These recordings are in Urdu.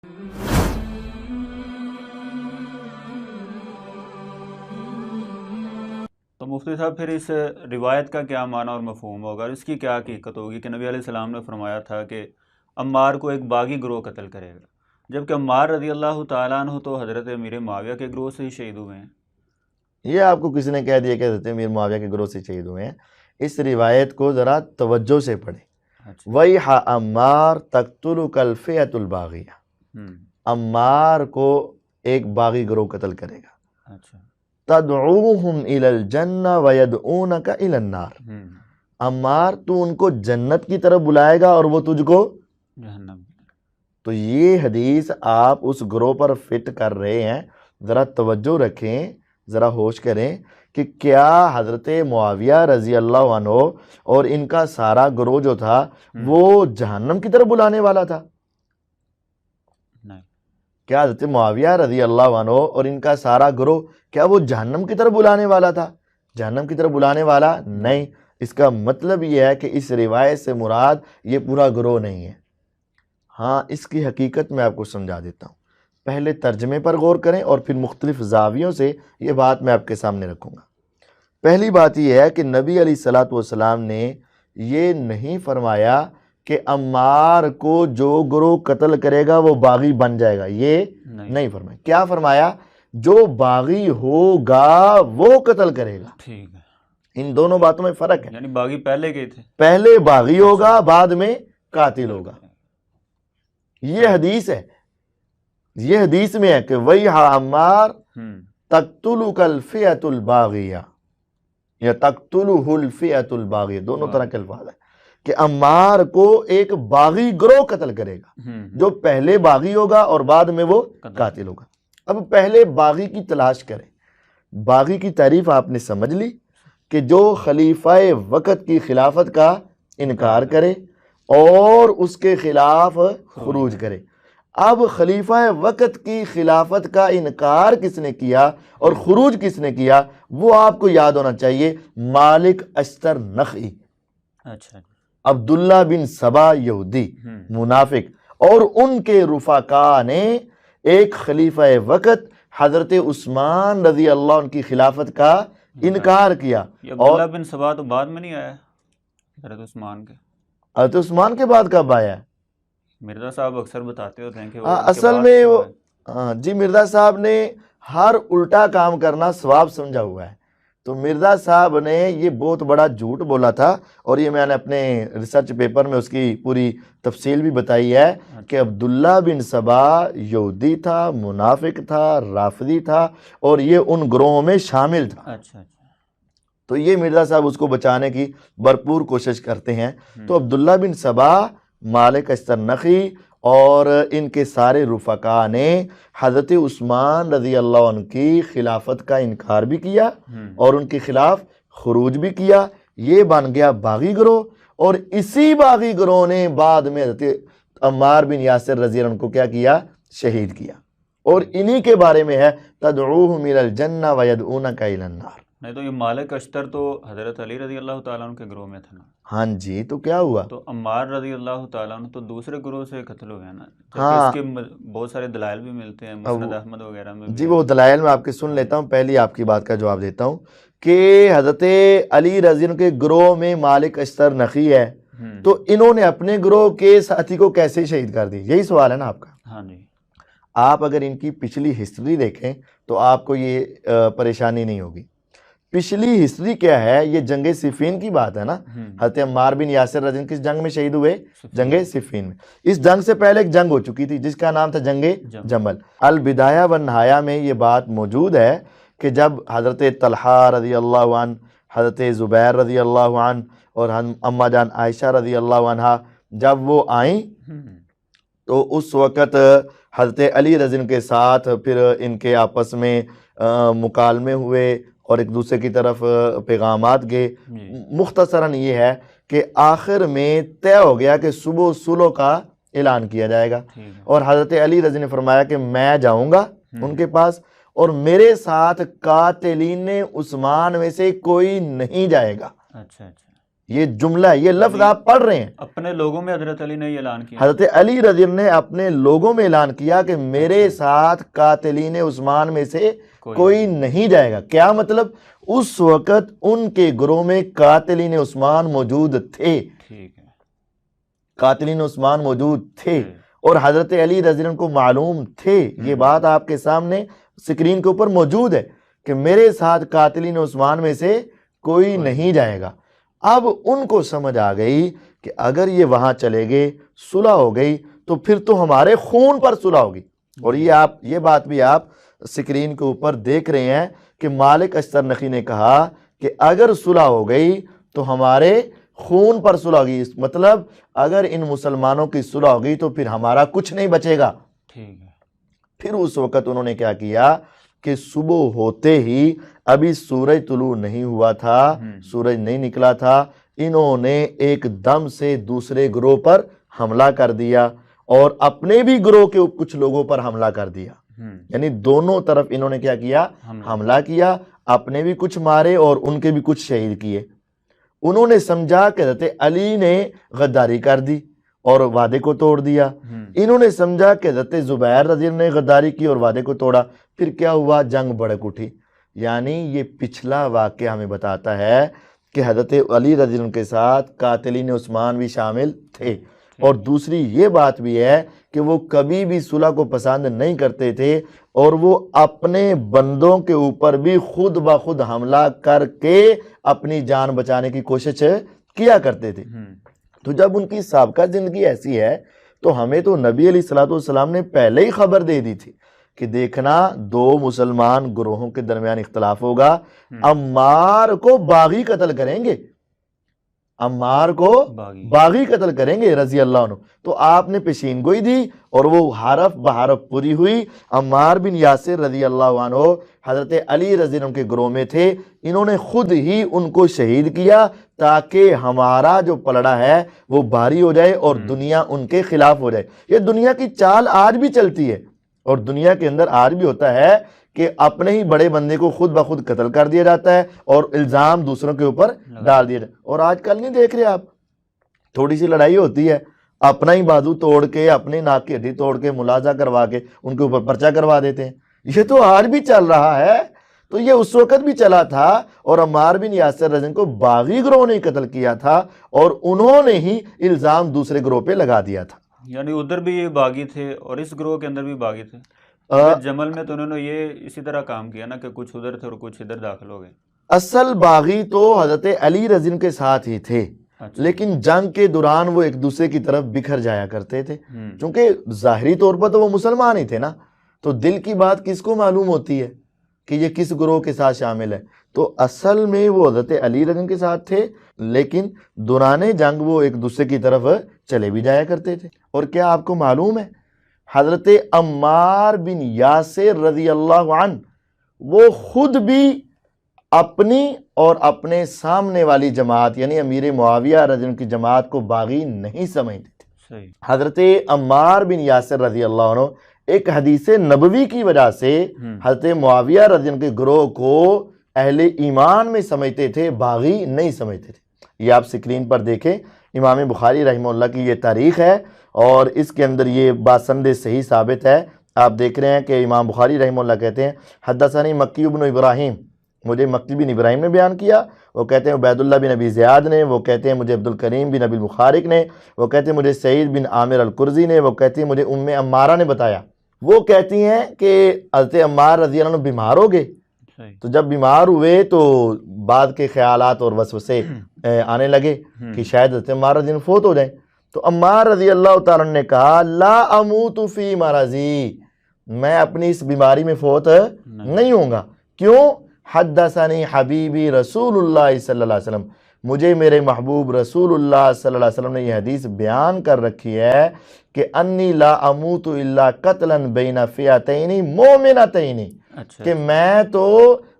تو مفتی صاحب پھر اس روایت کا کیا معنی اور مفہوم ہوگا، اور اس کی کیا حقیقت ہوگی کہ نبی علیہ السلام نے فرمایا تھا کہ عمار کو ایک باغی گروہ قتل کرے گا، جبکہ عمار رضی اللہ تعالیٰ عنہ تو حضرت امیر معاویہ کے گروہ سے ہی شہید ہوئے ہیں؟ یہ آپ کو کسی نے کہہ دیا کہ حضرت امیر معاویہ کے گروہ سے شہید ہوئے ہیں؟ اس روایت کو ذرا توجہ سے پڑھیں۔ وَيْحَ عَمَّارَ تَقْتُلُكَ الْفِئَةُ الْبَاغِيَةُ، عمار کو ایک باغی گروہ قتل کرے گا۔ تَدْعُوهُمْ إِلَى الْجَنَّةِ وَيَدْعُونَكَ إِلَى النَّارِ، عمار تو ان کو جنت کی طرف بلائے گا اور وہ تجھ کو جہنم۔ تو یہ حدیث آپ اس گروہ پر فٹ کر رہے ہیں، ذرا توجہ رکھیں، ذرا ہوش کریں کہ کیا حضرت معاویہ رضی اللہ عنہ اور ان کا سارا گروہ جو تھا وہ جہنم کی طرف بلانے والا تھا؟ نہیں۔ کیا حضرت معاویہ رضی اللہ عنہ اور ان کا سارا گروہ کیا وہ جہنم کی طرف بلانے والا تھا؟ جہنم کی طرف بلانے والا نہیں۔ اس کا مطلب یہ ہے کہ اس روایت سے مراد یہ پورا گروہ نہیں ہے۔ ہاں، اس کی حقیقت میں آپ کو سمجھا دیتا ہوں۔ پہلے ترجمے پر غور کریں اور پھر مختلف زاویوں سے یہ بات میں آپ کے سامنے رکھوں گا۔ پہلی بات یہ ہے کہ نبی علیہ الصلوۃ والسلام نے یہ نہیں فرمایا کہ عمار کو جو گروہ قتل کرے گا وہ باغی بن جائے گا، یہ نہیں فرمایا۔ کیا فرمایا؟ جو باغی ہوگا وہ قتل کرے گا۔ ٹھیک ہے، ان دونوں باتوں میں فرق ہے۔ یعنی باغی پہلے گئے تھے، پہلے باغی ہوگا، بعد میں قاتل ہوگا۔ یہ حدیث ہے، یہ حدیث میں ہے کہ وَيْحَ عَمَّارَ تَقْتُلُكَ الْفِئَةُ الْبَاغِيَةُ یا تَقْتُلُهُ الْفِئَةُ الْبَاغِيَةُ، دونوں طرح کے الفاظ ہیں کہ عمار کو ایک باغی گروہ قتل کرے گا، جو پہلے باغی ہوگا اور بعد میں وہ قاتل ہوگا۔ اب پہلے باغی کی تلاش کریں۔ باغی کی تعریف آپ نے سمجھ لی کہ جو خلیفہ وقت کی خلافت کا انکار کرے اور اس کے خلاف خروج کرے۔ اب خلیفہ وقت کی خلافت کا انکار کس نے کیا اور خروج کس نے کیا، وہ آپ کو یاد ہونا چاہیے، مالک اشتر نخعی، عبداللہ بن سبا یہودی منافق، اور ان کے رفقا نے ایک خلیفہ وقت حضرت عثمان رضی اللہ عنہ کی خلافت کا انکار کیا۔ عبداللہ بن سبا تو بعد میں نہیں آیا حضرت عثمان کے؟ حضرت عثمان کے بعد کب آیا ہے؟ مرزا صاحب اکثر بتاتے ہوتے ہیں کہ اصل میں وہ جی مرزا صاحب نے ہر الٹا کام کرنا ثواب سمجھا ہوا ہے۔ تو مرزا صاحب نے یہ بہت بڑا جھوٹ بولا تھا، اور یہ میں نے اپنے ریسرچ پیپر میں اس کی پوری تفصیل بھی بتائی ہے کہ عبداللہ بن سبا یہودی تھا، منافق تھا، رافضی تھا، اور یہ ان گروہوں میں شامل تھا۔ تو یہ مرزا صاحب اس کو بچانے کی بھرپور کوشش کرتے ہیں۔ تو عبداللہ بن سبا، مالک اشترنخی اور ان کے سارے رفقا نے حضرت عثمان رضی اللہ عنہ کی خلافت کا انکار بھی کیا اور ان کے خلاف خروج بھی کیا۔ یہ بن گیا باغی گروہ، اور اسی باغی گروہ نے بعد میں حضرت عمار بن یاسر رضی اللہ عنہ کو کیا کیا؟ شہید کیا۔ اور انہی کے بارے میں ہے تدعوہم الی الجنہ ویدعونک الی النار۔ نہیں تو یہ مالک اشتر تو حضرت علی رضی اللہ تعالیٰ عنہ کے گروہ میں تھا نا؟ ہاں جی، تو کیا ہوا؟ تو عمار رضی اللہ تعالیٰ عنہ تو دوسرے گروہ سے قتل ہو گیا نا؟ اس کے بہت سارے دلائل بھی ملتے ہیں مسند احمد وغیرہ میں۔ جی وہ دلائل میں آپ کے سن لیتا ہوں، پہلی آپ کی بات کا جواب دیتا ہوں کہ حضرت علی رضی اللہ عنہ کے گروہ میں مالک اشتر نخی ہے، تو انہوں نے اپنے گروہ کے ساتھی کو کیسے شہید کر دی؟ یہی سوال ہے نا آپ کا؟ ہاں جی۔ آپ اگر ان کی پچھلی ہسٹری دیکھیں تو آپ کو یہ پریشانی نہیں ہوگی۔ پچھلی ہسٹری کیا ہے؟ یہ جنگ صفین کی بات ہے نا۔ حضرت عمار بن یاسر رضی اللہ عنہ کس جنگ میں شہید ہوئے؟ جنگ صفین میں۔ اس جنگ سے پہلے ایک جنگ ہو چکی تھی جس کا نام تھا جنگ جمل۔ البدایہ والنہایہ میں یہ بات موجود ہے کہ جب حضرت طلحہ رضی اللہ عنہ، حضرت زبیر رضی اللہ عنہ اور اماں جان عائشہ رضی اللہ عنہ جب وہ آئیں تو اس وقت حضرت علی رضی اللہ عنہ کے ساتھ پھر ان کے آپس میں مکالمے ہوئے اور ایک دوسرے کی طرف پیغامات گئے۔ مختصراً یہ ہے کہ آخر میں طے ہو گیا کہ صبح صلح کا اعلان کیا جائے گا، اور حضرت علی رضی نے فرمایا کہ میں جاؤں گا ان کے پاس، اور میرے ساتھ قاتلین عثمان میں سے کوئی نہیں جائے گا۔ یہ جملہ ہے، یہ لفظ آپ پڑھ رہے ہیں. اپنے لوگوں میں حضرت علی نے یہ اعلان کیا. حضرت علی رضی اللہ عنہ نے اپنے لوگوں میں اعلان کیا کہ میرے ساتھ قاتلین عثمان میں سے کوئی نہیں جائے گا. کیا مطلب؟ اس وقت ان کے گروہ میں قاتلین عثمان موجود تھے. ٹھیک ہے. قاتلین عثمان موجود تھے اور حضرت علی رضی اللہ عنہ کو معلوم تھے. یہ بات آپ کے سامنے سکرین کے اوپر موجود ہے کہ میرے ساتھ قاتلین عثمان میں سے کوئی نہیں جائے گا. اب ان کو سمجھ آ گئی کہ اگر یہ وہاں چلے گئے، صلح ہو گئی، تو پھر تو ہمارے خون پر صلح ہوگی. اور یہ بات بھی آپ سکرین کے اوپر دیکھ رہے ہیں کہ مالک اشترنخی نے کہا کہ اگر صلح ہو گئی تو ہمارے خون پر صلح ہوگی. مطلب اگر ان مسلمانوں کی صلح ہوگی تو پھر ہمارا کچھ نہیں بچے گا. ٹھیک ہے. پھر اس وقت انہوں نے کیا کیا کہ صبح ہوتے ہی، ابھی سورج طلوع نہیں ہوا تھا، سورج نہیں نکلا تھا، انہوں نے ایک دم سے دوسرے گروہ پر حملہ کر دیا اور اپنے بھی گروہ کے کچھ لوگوں پر حملہ کر دیا. یعنی دونوں طرف انہوں نے کیا کیا؟ حملہ کیا. اپنے بھی کچھ مارے اور ان کے بھی کچھ شہید کیے. انہوں نے سمجھا کہ حضرت علی نے غداری کر دی اور وعدے کو توڑ دیا. انہوں نے سمجھا کہ حضرت زبیر رضی اللہ عنہ نے غداری کی اور وعدے کو توڑا. پھر کیا ہوا؟ جنگ بھڑک اٹھی. یعنی یہ پچھلا واقعہ ہمیں بتاتا ہے کہ حضرت علی رضی اللہ عنہ کے ساتھ قاتلین عثمان بھی شامل تھے. اور دوسری یہ بات بھی ہے کہ وہ کبھی بھی صلح کو پسند نہیں کرتے تھے اور وہ اپنے بندوں کے اوپر بھی خود بخود حملہ کر کے اپنی جان بچانے کی کوشش کیا کرتے تھے. تو جب ان کی سابقہ زندگی ایسی ہے تو ہمیں تو نبی علیہ السلام نے پہلے ہی خبر دے دی تھی کہ دیکھنا دو مسلمان گروہوں کے درمیان اختلاف ہوگا، عمار کو باغی قتل کریں گے، عمار کو باغی قتل کریں گے رضی اللہ عنہ. تو آپ نے پیشین گوئی دی اور وہ حرف بحرف پوری ہوئی. عمار بن یاسر رضی اللہ عنہ حضرت علی رضی اللہ عنہ کے گروہ میں تھے. انہوں نے خود ہی ان کو شہید کیا تاکہ ہمارا جو پلڑا ہے وہ بھاری ہو جائے اور دنیا ان کے خلاف ہو جائے. یہ دنیا کی چال آج بھی چلتی ہے اور دنیا کے اندر آج بھی ہوتا ہے کہ اپنے ہی بڑے بندے کو خود بخود قتل کر دیا جاتا ہے اور الزام دوسروں کے اوپر ڈال دیا جاتا ہے. اور آج کل نہیں دیکھ رہے آپ، تھوڑی سی لڑائی ہوتی ہے، اپنا ہی بازو توڑ کے، اپنے ناک کی ہڈی توڑ کے، ملاحظہ کروا کے ان کے اوپر پرچہ کروا دیتے ہیں. یہ تو آج بھی چل رہا ہے. تو یہ اس وقت بھی چلا تھا اور عمار بن یاسر رضی اللہ عنہ کو باغی گروہ نے قتل کیا تھا اور انہوں نے ہی الزام دوسرے گروہ پہ لگا دیا تھا. یعنی ادھر بھی یہ باغی تھے اور اس گروہ کے اندر بھی باغی تھے. جمل میں تو انہوں نے یہ اسی طرح کام کیا نا کہ کچھ ادھر تھے اور کچھ ادھر داخل ہو گئے. اصل باغی تو حضرت علی رضی اللہ عنہ کے ساتھ ہی تھے، لیکن جنگ کے دوران وہ ایک دوسرے کی طرف بکھر جایا کرتے تھے. چونکہ ظاہری طور پر تو وہ مسلمان ہی تھے نا، تو دل کی بات کس کو معلوم ہوتی ہے کہ یہ کس گروہ کے ساتھ شامل ہے. تو اصل میں وہ حضرت علی رضی اللہ عنہ کے ساتھ تھے، لیکن دوران جنگ وہ ایک دوسرے کی طرف چلے بھی جایا کرتے تھے. اور کیا آپ کو معلوم ہے حضرت عمار بن یاسر رضی اللہ عنہ وہ خود بھی اپنی اور اپنے سامنے والی جماعت یعنی امیر معاویہ رضی اللہ عنہ کی جماعت کو باغی نہیں سمجھتے تھے. حضرت عمار بن یاسر رضی اللہ عنہ ایک حدیث نبوی کی وجہ سے حضرت معاویہ رضی اللہ عنہ کے گروہ کو اہل ایمان میں سمجھتے تھے، باغی نہیں سمجھتے تھے. یہ آپ سکرین پر دیکھیں، امام بخاری رحمہ اللہ کی یہ تاریخ ہے اور اس کے اندر یہ بات سند صحیح ثابت ہے. آپ دیکھ رہے ہیں کہ امام بخاری رحمہ اللہ کہتے ہیں حدثنی مکی بن ابراہیم، مجھے مکی بن ابراہیم نے بیان کیا. وہ کہتے ہیں عبید اللہ بن ابی زیاد نے، وہ کہتے ہیں مجھے عبد الکریم بن ابی المخارق نے، وہ کہتے ہیں مجھے سعید بن عامر القرزی نے، وہ کہتی ہیں مجھے ام عمارہ نے بتایا. وہ کہتی ہیں کہ حضرت عمار رضی اللہ عنہ بیمار ہو گئے. تو جب بیمار ہوئے تو بعد کے خیالات اور وسوسے آنے لگے کہ شاید حضرت عمار رضی اللہ عنہ فوت ہو جائیں. تو عمار رضی اللہ تعالیٰ نے کہا لا اموت فی مرضی، میں اپنی اس بیماری میں فوت نہیں ہوں گا. کیوں؟ حدثنی حبیبی رسول اللہ صلی اللہ علیہ وسلم، مجھے میرے محبوب رسول اللہ صلی اللہ علیہ وسلم نے یہ حدیث بیان کر رکھی ہے کہ انی لا اموت الا قتلا بین فئتین مومنتین، کہ میں تو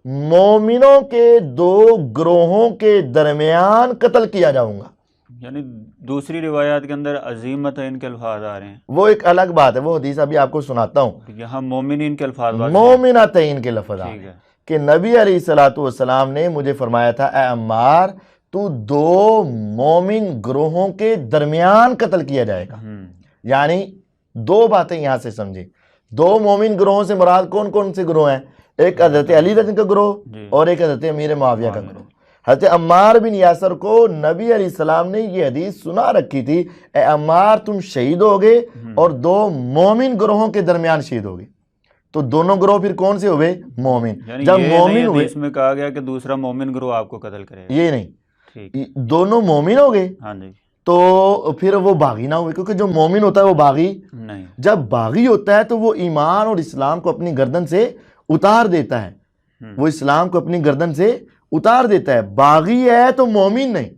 مومنوں کے دو گروہوں کے درمیان قتل کیا جاؤں گا. یعنی دوسری روایات کے اندر عظیمتین کے الفاظ آ رہے ہیں، وہ ایک الگ بات ہے، وہ حدیث ابھی آپ کو سناتا ہوں. یہاں مومنین کے الفاظ، مومنتین کے لفظ آ رہے ہیں کہ نبی علیہ الصلوۃ والسلام نے مجھے فرمایا تھا اے عمار تو دو مومن گروہوں کے درمیان قتل کیا جائے گا. یعنی دو باتیں یہاں سے سمجھیں. دو مومن گروہوں سے مراد کون کون سے گروہ ہیں؟ ایک حضرت علی رضی کا گروہ اور ایک حضرت امیر معاویہ کا گروہ. حضرت عمار بن یاسر کو نبی علیہ السلام نے یہ حدیث سنا رکھی تھی، اے عمار تم شہید ہوگے اور دو مومن گروہوں کے درمیان شہید ہوگے. تو دونوں گروہ پھر کون سے ہوئے؟ مومن. جب مومن ہوئے، اس میں کہا گیا کہ دوسرا مومن گروہ آپ کو قتل کرے گا، یہ نہیں، دونوں مومن ہو گئے. ہاں جی. تو پھر وہ باغی نہ ہوئے، کیونکہ جو مومن ہوتا ہے وہ باغی نہیں. جب باغی ہوتا ہے تو وہ ایمان اور اسلام کو اپنی گردن سے اتار دیتا ہے. وہ اسلام کو اپنی گردن سے اتار دیتا ہے. باغی ہے تو مومن نہیں،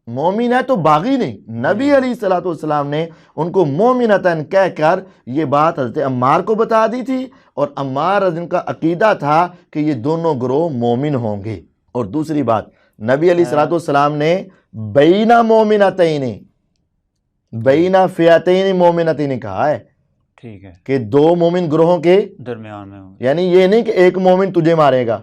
مومن ہے تو باغی نہیں. نبی علیہ الصلوۃ والسلام نے ان کو مومنتاً کہہ کر یہ بات حضرت عمار کو بتا دی تھی، اور عمار رضی اللہ عنہ کا عقیدہ تھا کہ یہ دونوں گروہ مومن ہوں گے. اور دوسری بات، نبی علیہ الصلوۃ والسلام نے بینا مومنتین، بینا فئتین مومنتین کہا ہے، ٹھیک ہے، کہ دو مومن گروہوں کے درمیان میں. یعنی یہ نہیں کہ ایک مومن تجھے مارے گا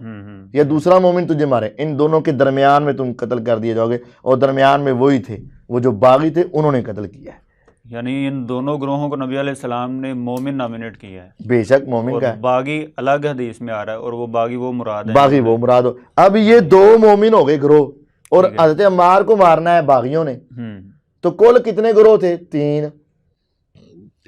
یا دوسرا مومن تجھے مارے، ان دونوں کے درمیان میں تم قتل کر دیے جاؤ گے. اور درمیان میں وہی تھے، وہ جو باغی تھے، انہوں نے قتل کیا ہے. یعنی ان دونوں گروہوں کو نبی علیہ السلام نے مومن نامنیٹ کیا ہے. بے شک مومن اور کا ہے. باغی الگ حدیث میں آ رہا ہے، اور وہ باغی وہ مراد ہے. باغی وہ مراد ہو. اب یہ دو مومن ہو گئے گروہ، اور حضرت عمار کو مارنا ہے باغیوں نے. تو کل کتنے گروہ تھے؟ تین.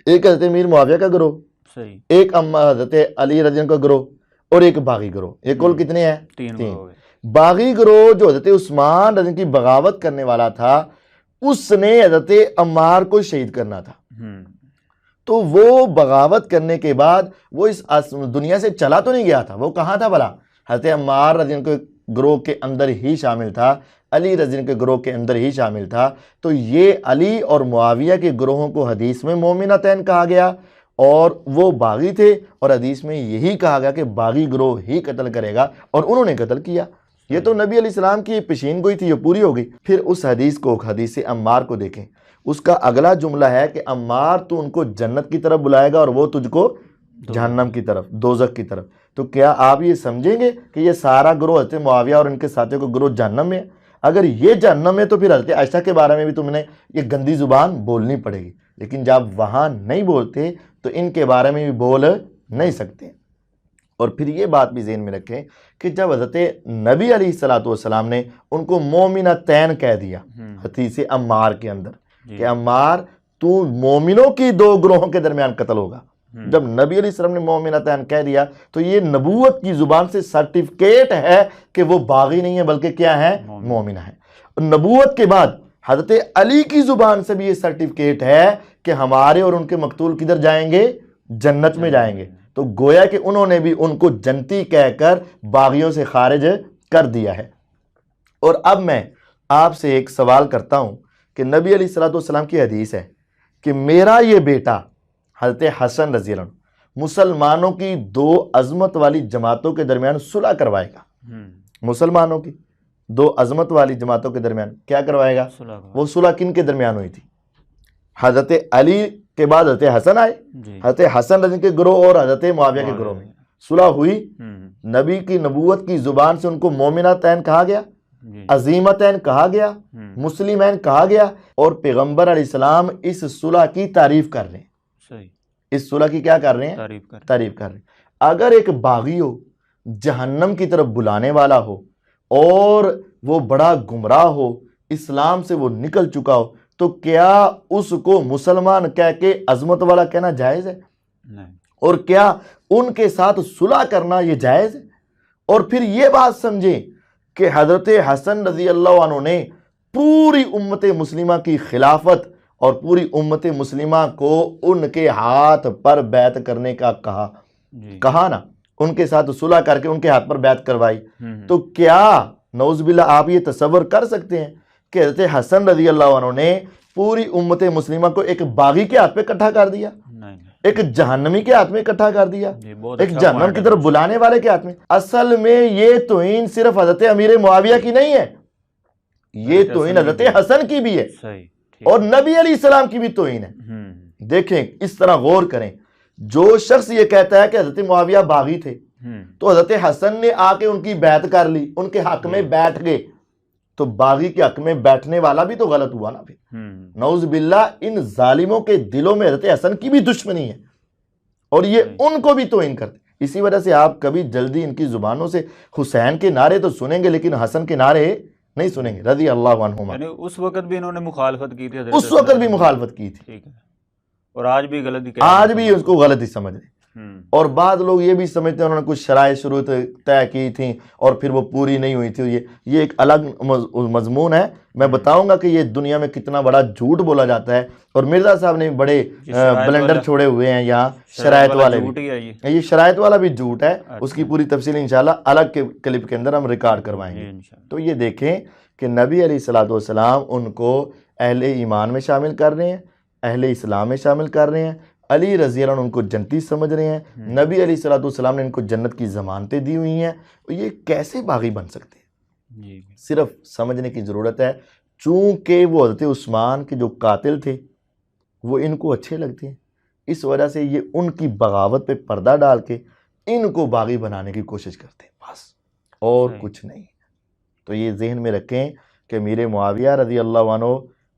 ایک حضرت امیر معاویہ کا گروہ، صحیح، ایک حضرت علی رضی اللہ عنہ کا گروہ، اور ایک باغی گروہ. یہ کل کتنے ہیں؟ تین. باغی گروہ جو حضرت عثمان رضی اللہ عنہ کی بغاوت کرنے والا تھا، اس نے حضرت عمار کو شہید کرنا تھا. تو وہ بغاوت کرنے کے بعد وہ اس دنیا سے چلا تو نہیں گیا تھا. وہ کہاں تھا بھلا؟ حضرت عمار رضی اللہ عنہ کے گروہ کے اندر ہی شامل تھا، علی رضی اللہ عنہ کے گروہ کے اندر ہی شامل تھا. تو یہ علی اور معاویہ کے گروہوں کو حدیث میں مومنتین کہا گیا، اور وہ باغی تھے، اور حدیث میں یہی کہا گیا کہ باغی گروہ ہی قتل کرے گا، اور انہوں نے قتل کیا. یہ تو نبی علیہ السلام کی پیشین گوئی تھی، یہ پوری ہو گئی. پھر اس حدیث کو، حدیث عمار کو دیکھیں. اس کا اگلا جملہ ہے کہ عمار تو ان کو جنت کی طرف بلائے گا اور وہ تجھ کو جہنم کی طرف، دوزخ کی طرف. تو کیا آپ یہ سمجھیں گے کہ یہ سارا گروہ حضرت معاویہ اور ان کے ساتھیوں کو گروہ جہنم میں ہے؟ اگر یہ جہنم ہے تو پھر حضرت عائشہ کے بارے میں بھی تم نے یہ گندی زبان بولنی پڑے گی. لیکن جب وہاں نہیں بولتے تو ان کے بارے میں بھی بول نہیں سکتے. اور پھر یہ بات بھی ذہن میں رکھیں کہ جب حضرت نبی علیہ الصلوۃ والسلام نے ان کو مومنتین کہہ دیا حدیث عمار کے اندر کہ عمار تو مومنوں کی دو گروہوں کے درمیان قتل ہوگا، جب نبی علیہ السلام نے مومنتین کہہ دیا تو یہ نبوت کی زبان سے سرٹیفکیٹ ہے کہ وہ باغی نہیں ہے بلکہ کیا ہے؟ مومن ہے. نبوت کے بعد حضرت علی کی زبان سے بھی یہ سرٹیفکیٹ ہے کہ ہمارے اور ان کے مقتول کدھر جائیں گے؟ جنت میں جائیں گے. تو گویا کہ انہوں نے بھی ان کو جنتی کہہ کر باغیوں سے خارج کر دیا ہے. اور اب میں آپ سے ایک سوال کرتا ہوں کہ نبی علیہ الصلوۃ والسلام کی حدیث ہے کہ میرا یہ بیٹا حضرت حسن رضی اللہ عنہ مسلمانوں کی دو عظمت والی جماعتوں کے درمیان صلح کروائے گا. مسلمانوں کی دو عظمت والی جماعتوں کے درمیان کیا کروائے گا؟ وہ صلح کن کے درمیان ہوئی تھی؟ حضرت علی کے بعد حضرت حسن آئے، حضرت حسن رضی کے گروہ اور حضرت معاویہ کے گروہ میں صلح ہوئی. نبی کی نبوت کی زبان سے ان کو مومنتین کہا گیا، عظیمتین کہا گیا، مسلمین کہا گیا، اور پیغمبر علیہ السلام اس صلح کی تعریف کر رہے ہیں. اس صلح کی کیا کر رہے ہیں؟ تعریف کر رہے ہیں. اگر ایک باغی ہو، جہنم کی طرف بلانے والا ہو، اور وہ بڑا گمراہ ہو، اسلام سے وہ نکل چکا ہو، تو کیا اس کو مسلمان کہہ کے عظمت والا کہنا جائز ہے؟ نہیں. اور کیا ان کے ساتھ صلح کرنا یہ جائز ہے؟ اور پھر یہ بات سمجھیں کہ حضرت حسن رضی اللہ عنہ نے پوری امت مسلمہ کی خلافت اور پوری امت مسلمہ کو ان کے ہاتھ پر بیعت کرنے کا کہا نا، ان کے ساتھ صلح کر کے ان کے ہاتھ پر بیعت کروائی. تو کیا نعوذ باللہ آپ یہ تصور کر سکتے ہیں کہ حضرت حسن رضی اللہ عنہ نے پوری امت مسلمہ کو ایک باغی کے ہاتھ پہ اکٹھا کر دیا، ایک جہنمی کے ہاتھ میں اکٹھا کر دیا، ایک جہنم کی طرف بلانے والے کے ہاتھ میں؟ اصل میں یہ توہین صرف حضرت امیر معاویہ کی نہیں ہے، یہ توہین حضرت حسن کی بھی ہے، اور نبی علیہ السلام کی بھی توہین ہے. دیکھیں، اس طرح غور کریں. جو شخص یہ کہتا ہے کہ حضرت معاویہ باغی تھے تو حضرت حسن نے آ کے ان کی بیعت کر لی، ان کے حق میں بیٹھ گئے، تو باغی کے حق میں بیٹھنے والا بھی تو غلط ہوا نا پھر. نعوذ باللہ ان ظالموں کے دلوں میں حضرت حسن کی بھی دشمنی ہے اور یہ ان کو بھی توہین کرتے. اسی وجہ سے آپ کبھی جلدی ان کی زبانوں سے حسین کے نعرے تو سنیں گے لیکن حسن کے نعرے نہیں سنیں گے رضی اللہ عنہما. یعنی اس وقت بھی انہوں نے مخالفت کی تھی اس وقت بھی مخالفت کی تھی, ٹھیک ہے, اور آج بھی غلطی, آج بھی اس کو غلطی سمجھ رہے. اور بعض لوگ یہ بھی سمجھتے ہیں انہوں نے کچھ شرائط شروط طے کی تھیں اور پھر وہ پوری نہیں ہوئی تھی. یہ ایک الگ مضمون ہے, میں بتاؤں گا کہ یہ دنیا میں کتنا بڑا جھوٹ بولا جاتا ہے. اور مرزا صاحب نے بڑے بلنڈر چھوڑے ہوئے ہیں یہاں, شرائط والے بھی. یہ شرائط والا بھی جھوٹ ہے, اس کی پوری تفصیل انشاءاللہ الگ کے کلپ کے اندر ہم ریکارڈ کروائیں گے. تو یہ دیکھیں کہ نبی علیہ الصلوۃ والسلام ان کو اہل ایمان میں شامل کر رہے ہیں, اہل اسلام میں شامل کر رہے ہیں. علی رضی اللہ عنہ ان کو جنتی سمجھ رہے ہیں. نبی علیہ الصلوۃ والسلام نے ان کو جنت کی ضمانتیں دی ہوئی ہیں. یہ کیسے باغی بن سکتے ہیں؟ صرف سمجھنے کی ضرورت ہے. چونکہ وہ حضرت عثمان کے جو قاتل تھے وہ ان کو اچھے لگتے ہیں, اس وجہ سے یہ ان کی بغاوت پہ پردہ ڈال کے ان کو باغی بنانے کی کوشش کرتے ہیں, بس اور کچھ نہیں. تو یہ ذہن میں رکھیں کہ امیر معاویہ رضی اللہ عنہ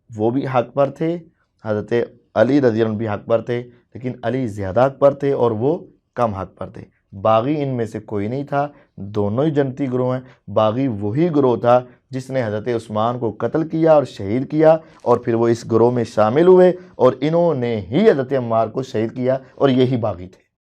وہ بھی حق پر تھے, حضرت علی رضی اللہ عنہ بھی حق پر تھے, لیکن علی زیادہ حق پر تھے اور وہ کم حق پر تھے. باغی ان میں سے کوئی نہیں تھا, دونوں ہی جنتی گروہ ہیں. باغی وہی گروہ تھا جس نے حضرت عثمان کو قتل کیا اور شہید کیا, اور پھر وہ اس گروہ میں شامل ہوئے اور انہوں نے ہی حضرت عمار کو شہید کیا, اور یہی باغی تھے.